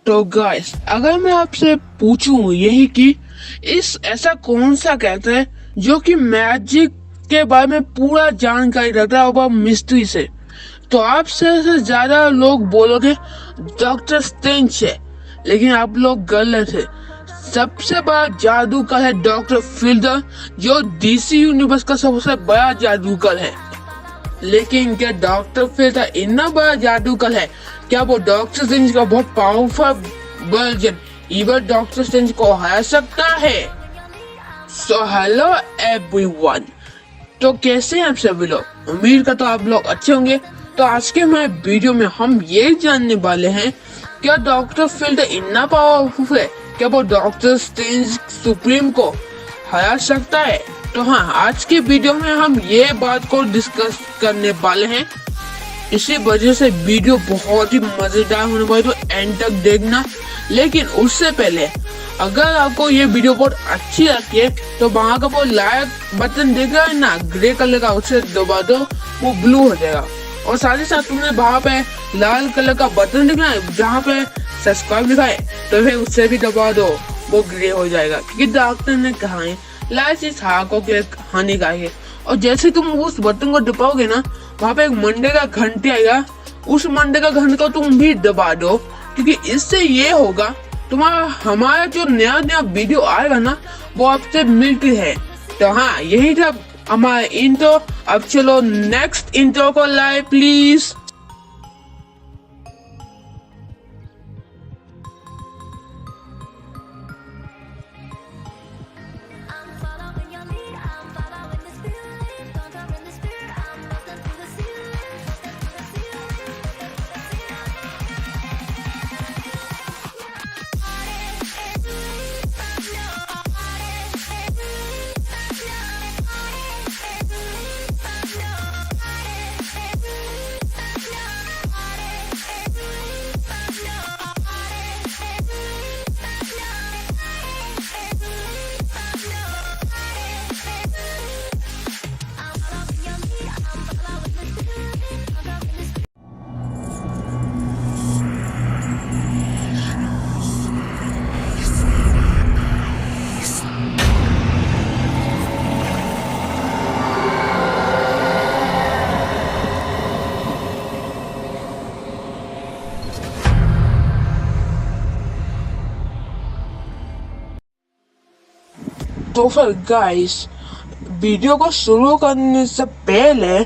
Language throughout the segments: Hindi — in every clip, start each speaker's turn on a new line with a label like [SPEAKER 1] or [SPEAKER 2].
[SPEAKER 1] तो गाइस, अगर मैं आपसे पूछूं यही कि ऐसा कौन सा कहता है जो कि मैजिक के बारे में पूरा जानकारी रखता है और मिस्ट्री से, तो आपसे से ज्यादा लोग बोलोगे डॉक्टर स्ट्रेंज है, लेकिन आप लोग गलत है। सबसे बड़ा जादूगर है डॉक्टर फिल्डर, जो डीसी यूनिवर्स का सबसे बड़ा जादूगर है। लेकिन क्या डॉक्टर फिल्डर इतना बड़ा जादूगर है? क्या वो डॉक्टर स्ट्रेंज का बहुत powerful version even doctor strange को हरा सकता है? सो हेलो एवरीवन, तो कैसे हैं आप सभी लोग? उम्मीद करता हूँ आप लोग अच्छे होंगे। तो आज के हमारे वीडियो में हम ये जानने वाले हैं, क्या डॉक्टर फिल्डर इतना पावरफुल है? क्या वो डॉक्टर स्ट्रेंज सुप्रीम को हरा सकता है? तो हाँ, आज के वीडियो में हम ये बात को डिस्कस करने वाले हैं। इसी वजह से वीडियो बहुत ही मजेदार होने वाली, तो एंड तक देखना। लेकिन उससे पहले अगर आपको ये वीडियो बहुत अच्छी लगती है तो वहाँ का वो लाइक बटन देगा ना, ग्रे कलर का, उसे दबा दो, वो ब्लू हो जाएगा। और साथ ही साथ तुमने वहाँ पे लाल कलर का बटन दिखना है जहाँ पे सब्सक्राइब लिखा है, तो फिर उससे भी दबा दो, वो ग्रे हो जाएगा। क्योंकि डॉक्टर ने कहा है लाइक इस हार्को के हानिकारक है। और जैसे तुम उस बटन को दबाओगे ना, वहाँ पे एक मंडे का घंटी आएगा, उस मंडे का घंटे को तुम भी दबा दो, क्योंकि इससे ये होगा तुम्हारा हमारा जो नया नया वीडियो आएगा ना, वो आपसे मिलती है। तो हाँ, यही था हमारा इंट्रो। अब चलो नेक्स्ट इंट्रो को लाए प्लीज। तो फिर गाइस, वीडियो को शुरू करने से पहले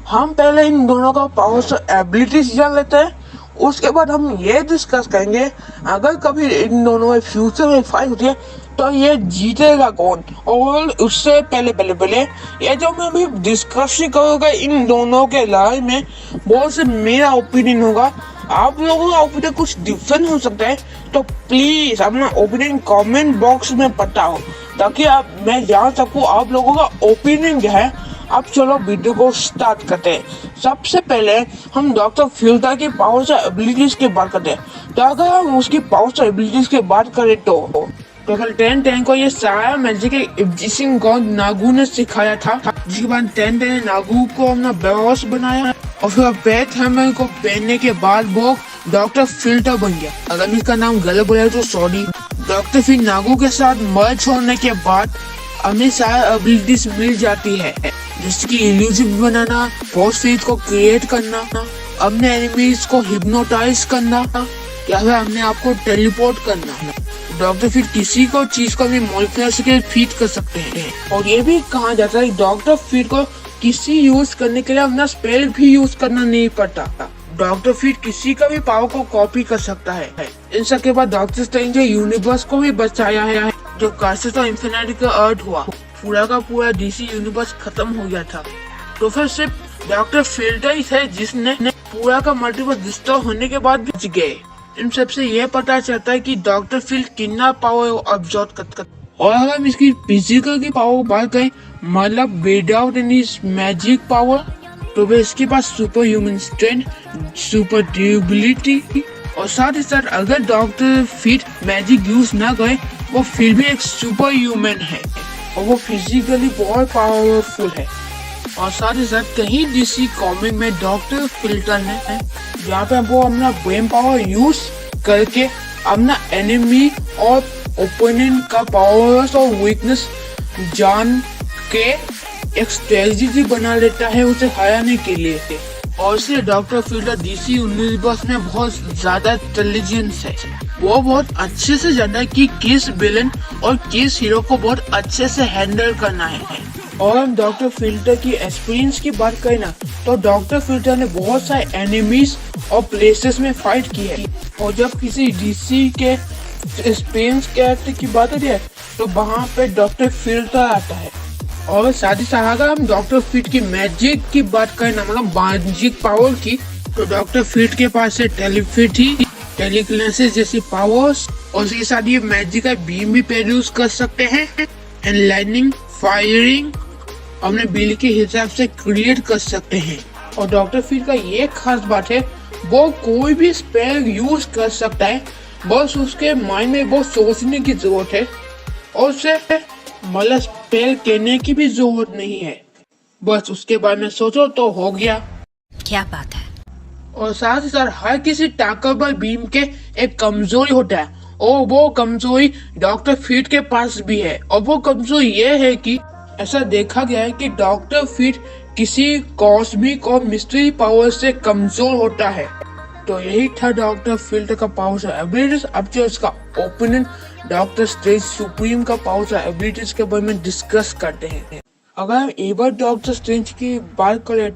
[SPEAKER 1] हम पहले इन दोनों का पावर्स और एबिलिटीज जान लेते हैं। उसके बाद हम ये डिस्कस करेंगे, अगर कभी इन दोनों में फ्यूचर में फाइट होती है तो ये जीतेगा कौन। और उससे पहले ये जो मैं अभी डिस्कस करूँगा इन दोनों के लड़ाई में, वो से मेरा ओपिनियन होगा। आप लोगों का ओपिनियन कुछ डिफरेंट हो सकता है, तो प्लीज अपना ओपिनियन कमेंट बॉक्स में बताओ, ताकि मैं जान सकूं आप लोगों का ओपिनियन क्या है। अब चलो वीडियो को स्टार्ट करते हैं। सबसे पहले हम डॉक्टर फिल्डर की पावर्स और एबिलिटीज की बात करते हैं। तो अगर हम उसकी पावर्स और एबिलिटीज की बात करें तो टोटल 10 को ये सारा मैजिक एग्जिस्टिंग गॉड नागू ने सिखाया था, जिसके बाद 10 ने नागू को अपना बॉस बनाया, और फिर बेथ हैमर को पहनने के बाद वो डॉक्टर फिल्डर बन गया। अगर इसका नाम गलत बोला तो सॉरी। डॉक्टर फिर नागू के साथ मर्ज होने के बाद हमें सारी एबिलिटीज मिल जाती है, जैसे कि इल्यूजन बनाना, फोर्स फील्ड को क्रिएट करना, अपने एनिमीज को हिप्नोटाइज करना, या फिर अपने आप को टेलीपोर्ट करना। डॉक्टर फिर किसी को चीज को भी मॉलिक्यूलर के फीड कर सकते हैं। और ये भी कहा जाता है डॉक्टर फिर को किसी यूज करने के लिए अपना स्पेल भी यूज करना नहीं पड़ता। डॉक्टर फिर किसी का भी पावर को कॉपी कर सकता है। इन सब के बाद डॉक्टर स्ट्रेंज यूनिवर्स को भी बचाया है। जो क्राइसिस ऑफ इंफिनिटी का अर्थ हुआ, पूरा का पूरा डीसी यूनिवर्स खत्म हो गया था। तो फिर सिर्फ डॉक्टर फिल्डर ही थे जिसने पूरा का मल्टीवर्स डिस्ट्रॉय होने के बाद बच गए। इन सबसे ये पता चलता है कि डॉक्टर फील्ड कितना पावर ऑब्जर्व करता है। और अगर हम इसकी फिजिकल की पावर बात करें, मतलब विदाउट एनी मैजिक पावर, तो वे इसके पास super human strength, super durability, और साथ ही साथ अगर डॉक्टर फील्ड मैजिक यूज ना करे, वो फिर भी एक सुपर ह्यूमन है और वो फिजिकली बहुत पावरफुल है। और साथ ही साथ कहीं डीसी कॉमिक में डॉक्टर फिल्डर ने जहाँ पे वो अपना ब्रेन पावर यूज करके अपना एनिमी और ओपोनेंट का पावर्स और वीकनेस जान के एक स्ट्रेटजी बना लेता है उसे हराने के लिए। और इसलिए डॉक्टर फिल्टर DC यूनिवर्स में बहुत ज्यादा इंटेलिजेंस है। वो बहुत अच्छे से जानता है कि किस विलन और किस हीरो को बहुत अच्छे से हैंडल करना है। और हम डॉक्टर फिल्टर की एक्सपीरियंस की बात करें ना, तो डॉक्टर फिल्टर ने बहुत सारे एनिमीज और प्लेसेस में फाइट की है। और जब किसी DC के एक्सपीरियंस कैरेक्टर की बात होती है तो वहाँ पे डॉक्टर फिल्टर आता है। और साथ ही साथ अगर हम डॉक्टर फिट की मैजिक की बात करें ना, मतलब मैजिक पावर की, तो डॉक्टर फिट के पास है टेलीपैथी, टेलीकिनेसिस जैसी पावर्स, और उसके साथ ये मैजिकल बीम भी प्रोड्यूस कर सकते हैं, एंड लाइटनिंग, फायरिंग अपने बिल के हिसाब से क्रिएट कर सकते हैं। और डॉक्टर फिट का ये खास बात है, वो कोई भी स्पेल यूज कर सकता है, बस उसके माइंड में बहुत सोचने की जरूरत है, और उसे मतलब स्पेल कहने की भी जरूरत नहीं है, बस उसके बारे में सोचो तो हो गया।
[SPEAKER 2] क्या बात है।
[SPEAKER 1] और साथ ही साथ हर किसी ताकतवर बीम के एक कमजोरी होता है, और वो कमजोरी डॉक्टर फिट के पास भी है। और वो कमजोरी ये है कि ऐसा देखा गया है कि डॉक्टर फिट किसी कॉस्मिक और मिस्ट्री पावर से कमजोर होता है। तो यही था डॉक्टर फिल्टर का पावर से एबिलिटीज। अब जो इसका ओपोनेंट डॉक्टर स्ट्रेंज सुप्रीम का पावर से एबिलिटीज के बारे में डिस्कस करते हैं। अगर हम इवल डॉक्टर स्ट्रेंज की बात करें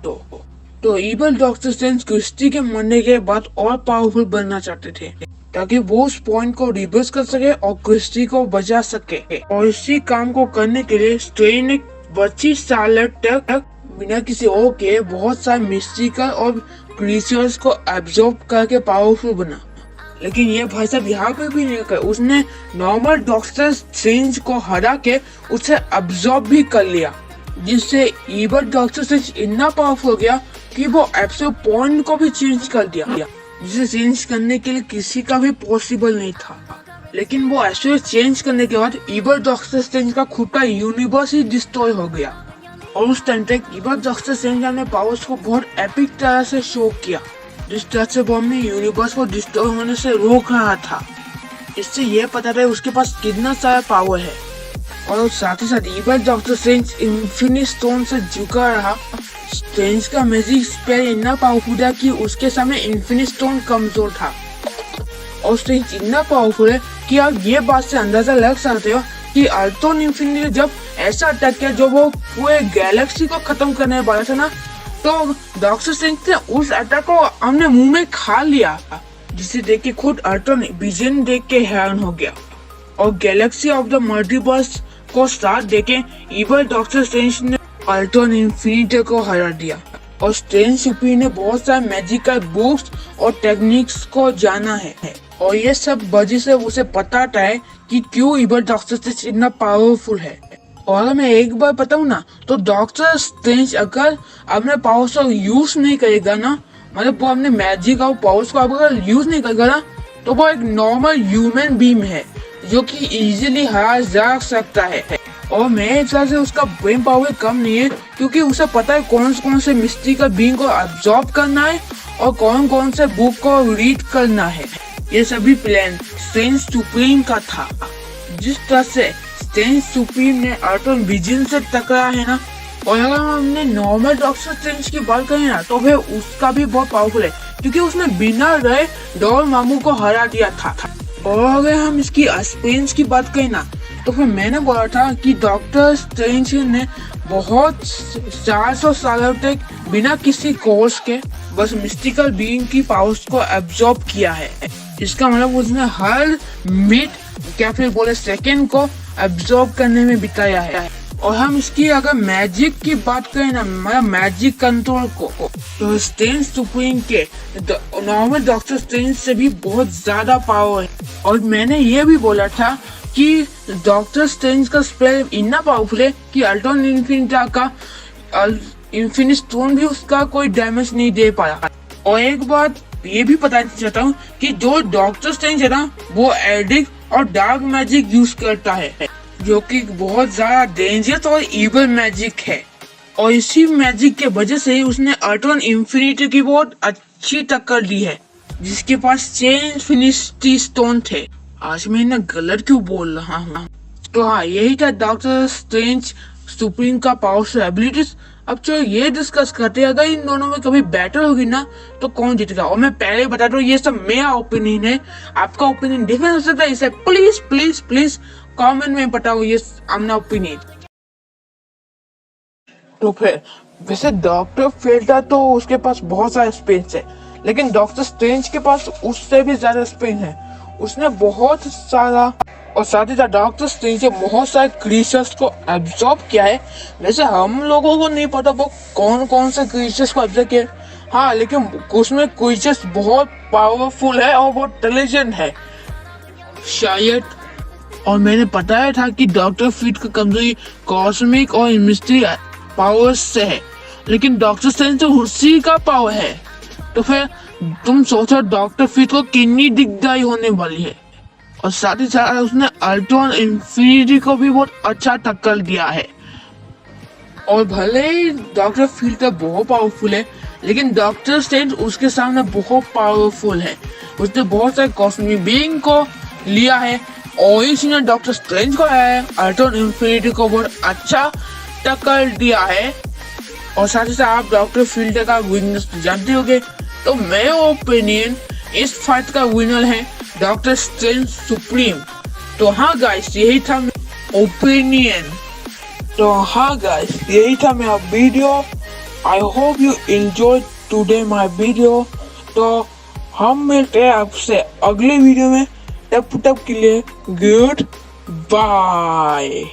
[SPEAKER 1] तो इवल डॉक्टर स्ट्रेंज क्रिस्टी के मरने के बाद और पावरफुल बनना चाहते थे, ताकि वो उस पॉइंट को रिवर्स कर सके और क्रिस्टी को बचा सके। और इसी काम को करने के लिए स्ट्रेंज ने 25 साल तक बिना किसी और के बहुत सारे मिस्टिकल और क्रीचर्स को एब्जॉर्ब करके पावरफुल बना। लेकिन ये भाई साहब यहाँ पे भी नहीं कर, उसने नॉर्मल डॉक्टर स्ट्रेंज को हरा के उसे एब्जॉर्ब भी कर लिया, जिससे इवल डॉक्टर स्ट्रेंज इतना पावरफुल हो गया कि वो एब्सोल्यूट पॉइंट को भी चेंज कर दिया, जिसे चेंज करने के लिए किसी का भी पॉसिबल नहीं था। लेकिन वो एब्सोल्यूट चेंज करने के बाद इवल डॉक्टर स्ट्रेंज का खुद का यूनिवर्स ही डिस्ट्रॉय हो गया। और उस टाइम तक इवल डॉक्टर स्ट्रेंज ने पावर्स को बहुत एपिक तरह से शो किया, जिस तरह से वो अपने यूनिवर्स को डिस्ट्रॉय होने से रोक रहा था। इससे ये पता था उसके पास कितना सारा पावर है। और साथ ही साथ evil doctor strange infinity stone से झुका रहा। स्ट्रेंज का मैजिक स्पेल इतना पावरफुल था कि उसके सामने इन्फिनिटी स्टोन कमजोर था। और स्ट्रेंज इतना पावरफुल है कि आप ये बात से अंदाजा लग सकते हो कि अल्ट्रॉन इन्फिनिटी जब ऐसा अटैक किया जो वो पूरे गैलेक्सी को खत्म करने वाला था ना, तो डॉक्टर स्ट्रेंज ने उस अटैक को अपने मुंह में खा लिया, जिसे देख के खुद अल्ट्रॉन विजन देख के हैरान हो गया। और गैलेक्सी ऑफ द मल्टीवर्स को साथ देके इवल डॉक्टर स्ट्रेंज ने अल्ट्रॉन इन्फिनिटी को हरा दिया। और स्ट्रेंज सुप्रीम ने बहुत सारे मैजिकल बुक्स और टेक्निक्स को जाना है, और ये सब वजह से उसे पता है कि क्यों इवल डॉक्टर स्ट्रेंज इतना पावरफुल है। और अगर मैं एक बार बताऊं ना, तो डॉक्टर स्ट्रेंज अगर अपने पावर्स को यूज नहीं करेगा ना, मतलब वो अपने मैजिक और पावर्स को अगर यूज नहीं करेगा ना, तो वो एक नॉर्मल ह्यूमन बीम है जो कि इजीली हरा जा सकता है। और मेरे हिसाब से उसका ब्रेन पावर कम नहीं है, क्योंकि उसे पता है कौन से मिस्टिकल बीइंग को अब्सॉर्ब करना है और कौन से बुक को रीड करना है। ये सभी प्लान स्ट्रेंज सुप्रीम का था। जिस तरह से स्ट्रेंज सुप्रीम ने अल्ट्रॉन विजन से टकरा है ना, और अगर हमने नॉर्मल डॉक्टर स्ट्रेंज की बात करें ना, तो फिर उसका भी बहुत पावरफुल है, क्योंकि उसने बिना रहे डोरमामू को हरा दिया था। और अगर हम इसकी एक्सपीरियंस की बात करें ना, तो फिर मैंने बोला था कि डॉक्टर स्ट्रेंज ने बहुत 400 सालों तक बिना किसी कोर्स के बस मिस्टिकल बीइंग की पावर्स को एब्जॉर्ब किया है। इसका मतलब उसने हर मिनट क्या फिर बोले सेकेंड को एब्जॉर्ब करने में बिताया है। और हम इसकी अगर मैजिक की बात करें ना, मतलब मैजिक कंट्रोल को, तो स्ट्रेंज सुप्रीम के नॉर्मल डॉक्टर स्ट्रेंज से भी बहुत ज्यादा पावर है। और मैंने ये भी बोला था कि डॉक्टर स्ट्रेंज का स्पेल इतना पावरफुल है कि अल्ट्रॉन इन्फिनिटी का इन्फिनिटी स्टोन भी उसका कोई डैमेज नहीं दे पाया। और एक बात ये भी बताना चाहता हूँ कि जो डॉक्टर स्ट्रेंज है ना, वो एडिक और डार्क मैजिक यूज करता है, जो कि बहुत ज्यादा डेंजरस और इविल मैजिक है। और इसी मैजिक के वजह से ही उसने अल्ट्रॉन इन्फिनिटी की बहुत अच्छी टक्कर दी है। जिसके पास 6 इन्फिनिटी स्टोन थे। आज मैं ना गलत क्यों बोल रहा हूँ। तो हाँ, यही था डॉक्टर स्ट्रेंज सुप्रीम का पावरफुल एबिलिटीज। अब चलो ये डिस्कस करते हैं, अगर इन दोनों में कभी बैटल होगी ना तो कौन जीतेगा। और मैं पहले बता दूं, ये सब मेरा ओपिनियन है, आपका ओपिनियन डिफरेंट हो सकता है। इसे प्लीज प्लीज प्लीज कमेंट में बताओ ये अपना ओपिनियन। तो फिर वैसे डॉक्टर फेल्टा तो उसके पास बहुत सारे स्पेस है, लेकिन डॉक्टर स्ट्रेंज के पास उससे भी ज्यादा स्पेस है। उसने बहुत सारा, और साथ ही साथ डॉक्टर स्ट्रेंज ने बहुत सारे क्रीचर्स को एब्जॉर्ब किया है। वैसे हम लोगों को नहीं पता वो कौन कौन से क्रीचर्स को एब्जॉर्ब किया है। हाँ, लेकिन उसमें क्रीचर्स बहुत पावरफुल है और बहुत इंटेलिजेंट है शायद। और मैंने बताया था कि डॉक्टर फीट की कमजोरी कॉस्मिक और मिस्ट्री पावर्स से है, लेकिन डॉक्टर स्ट्रेंज तो उसी का पावर है। तो फिर तुम सोचो डॉक्टर फीट को कितनी दिक्कत होने वाली है। और साथ ही साथ उसने अल्ट्रॉन इन्फिनिटी को भी बहुत अच्छा टक्कर दिया है। और भले ही डॉक्टर फील्ड बहुत पावरफुल है, लेकिन डॉक्टर स्ट्रेंज उसके सामने बहुत पावरफुल है। उसने बहुत सारे कॉस्मिक बीइंग को लिया है और इसने डॉक्टर स्ट्रेंज को है अल्ट्रॉन इन्फिनिटी को बहुत अच्छा टक्कर दिया है। और साथ ही साथ आप डॉक्टर फील्ड का वीकनेस जानते होंगे। तो मेरा ओपिनियन इस फाइट का विनर है डॉक्टर स्ट्रेंज सुप्रीम। तो हाँ गाइस, यही था ओपिनियन। तो हाँ गाइस, यही था मेरा video. I hope you enjoy today my video. तो हम मिलते हैं आपसे अगले वीडियो में। तब के लिए गुड बाय।